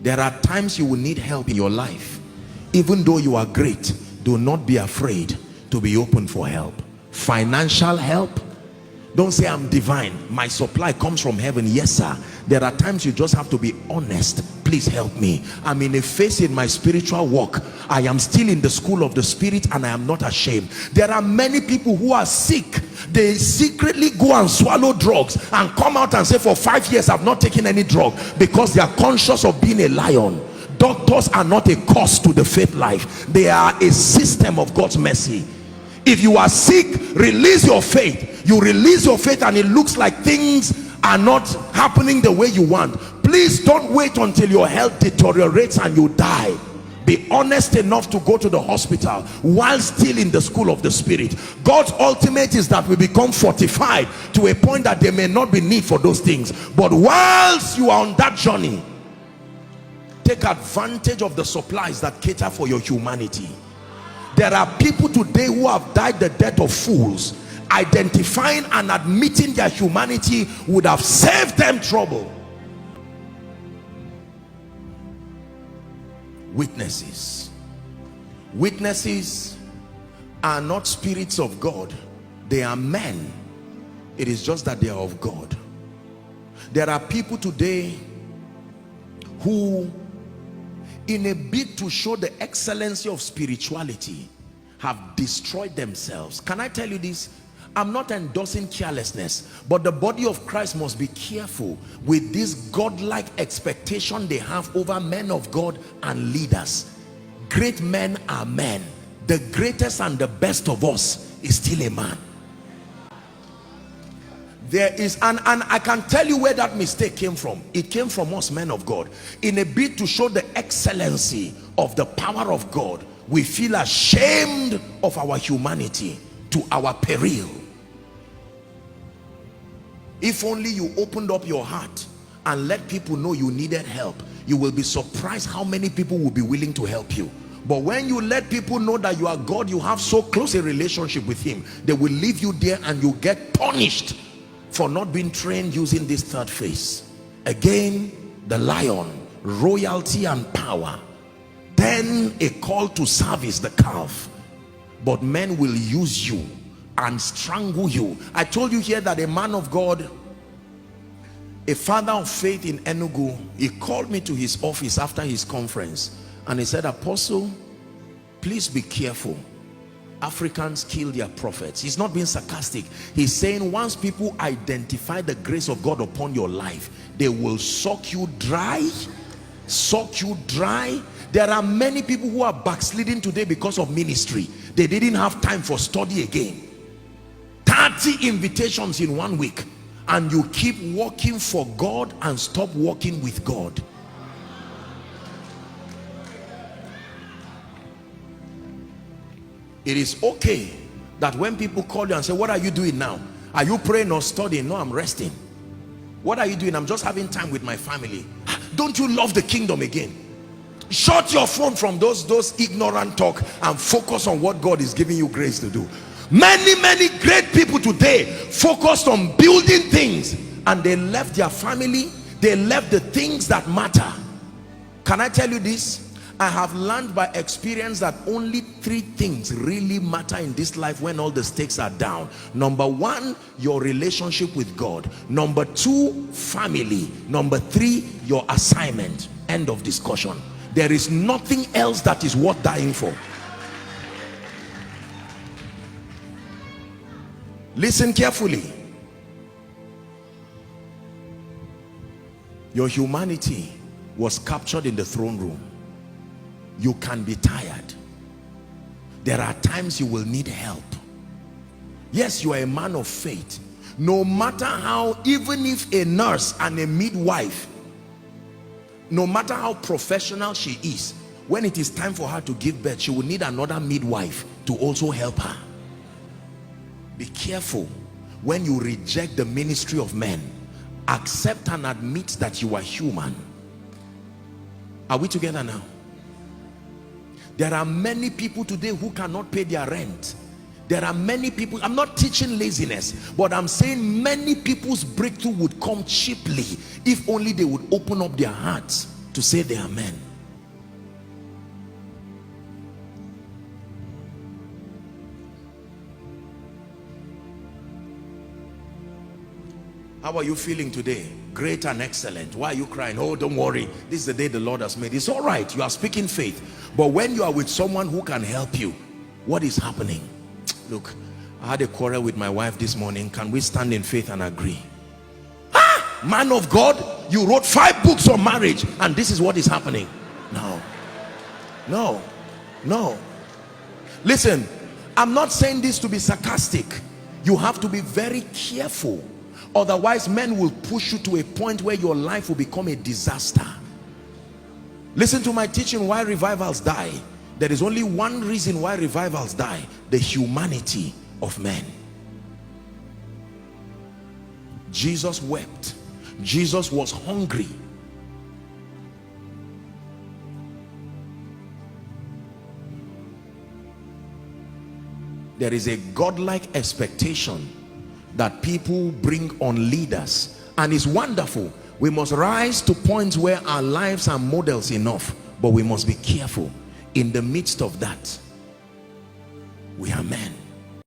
There are times you will need help in your life. Even though you are great, do not be afraid to be open for help. Financial help. Don't say I'm divine, my supply comes from heaven. Yes sir, there are times you just have to be honest. Please help me. I'm in a phase in my spiritual walk. I am still in the school of the spirit and I am not ashamed. There are many people who are sick. They secretly go and swallow drugs and come out and say, for 5 years I've not taken any drug, because they are conscious of being a lion. Doctors are not a cost to the faith life. They are a system of God's mercy. If you are sick, release your faith. You release your faith and it looks like things are not happening the way you want. Please don't wait until your health deteriorates and you die. Be honest enough to go to the hospital while still in the school of the spirit. God's ultimate is that we become fortified to a point that there may not be need for those things. But whilst you are on that journey, take advantage of the supplies that cater for your humanity. There are people today who have died the death of fools. Identifying and admitting their humanity would have saved them trouble. Witnesses. Witnesses are not spirits of God. They are men. It is just that they are of God. There are people today who, in a bid to show the excellency of spirituality, have destroyed themselves. Can I tell you this? I'm not endorsing carelessness, but the body of Christ must be careful with this godlike expectation they have over men of God and leaders. Great men are men. The greatest and the best of us is still a man. There is, and I can tell you where that mistake came from. It came from us men of God. In a bid to show the excellency of the power of God, we feel ashamed of our humanity to our peril. If only you opened up your heart and let people know you needed help, you will be surprised how many people will be willing to help you. But when you let people know that you are God, you have so close a relationship with him, they will leave you there and you get punished for not being trained using this third phase. Again, the lion, royalty and power. Then a call to service, the calf. But men will use you and strangle you. I told you here that a man of God, a father of faith in Enugu, he called me to his office after his conference and he said, Apostle, please be careful. Africans kill their prophets. He's not being sarcastic. He's saying once people identify the grace of God upon your life, they will suck you dry. Suck you dry. There are many people who are backsliding today because of ministry. They didn't have time for study again. 30 invitations in 1 week, and you keep working for God and stop working with God. It is okay that when people call you and say, what are you doing now? Are you praying or studying? No, I'm resting. What are you doing? I'm just having time with my family. Don't you love the kingdom again? Shut your phone from those ignorant talk and focus on what God is giving you grace to do. Many great people today focused on building things and they left their family. They left the things that matter. Can I tell you this? I have learned by experience that only 3 things really matter in this life when all the stakes are down. Number 1, your relationship with God. Number 2, family. Number 3, your assignment. End of discussion. There is nothing else that is worth dying for. Listen carefully. Your humanity was captured in the throne room. You can be tired. There are times you will need help. Yes, you are a man of faith. No matter how, even if a nurse and a midwife, no matter how professional she is, when it is time for her to give birth, she will need another midwife to also help her. Be careful when you reject the ministry of men. Accept and admit that you are human. Are we together now? There are many people today who cannot pay their rent. There are many people, I'm not teaching laziness, but I'm saying many people's breakthrough would come cheaply if only they would open up their hearts to say they are men. How are you feeling today? Great and excellent. Why are you crying? Oh, don't worry. This is the day the Lord has made. It's all right. You are speaking faith. But when you are with someone who can help you, what is happening? Look, I had a quarrel with my wife this morning. Can we stand in faith and agree? Ah, man of God, you wrote 5 books on marriage and this is what is happening. No, no, no. Listen, I'm not saying this to be sarcastic. You have to be very careful. Otherwise, men will push you to a point where your life will become a disaster. Listen to my teaching, why revivals die. There is only one reason why revivals die: the humanity of men. Jesus wept. Jesus was hungry. There is a godlike expectation that people bring on leaders, and it's wonderful. We must rise to points where our lives are models enough, but we must be careful. In the midst of that, we are men.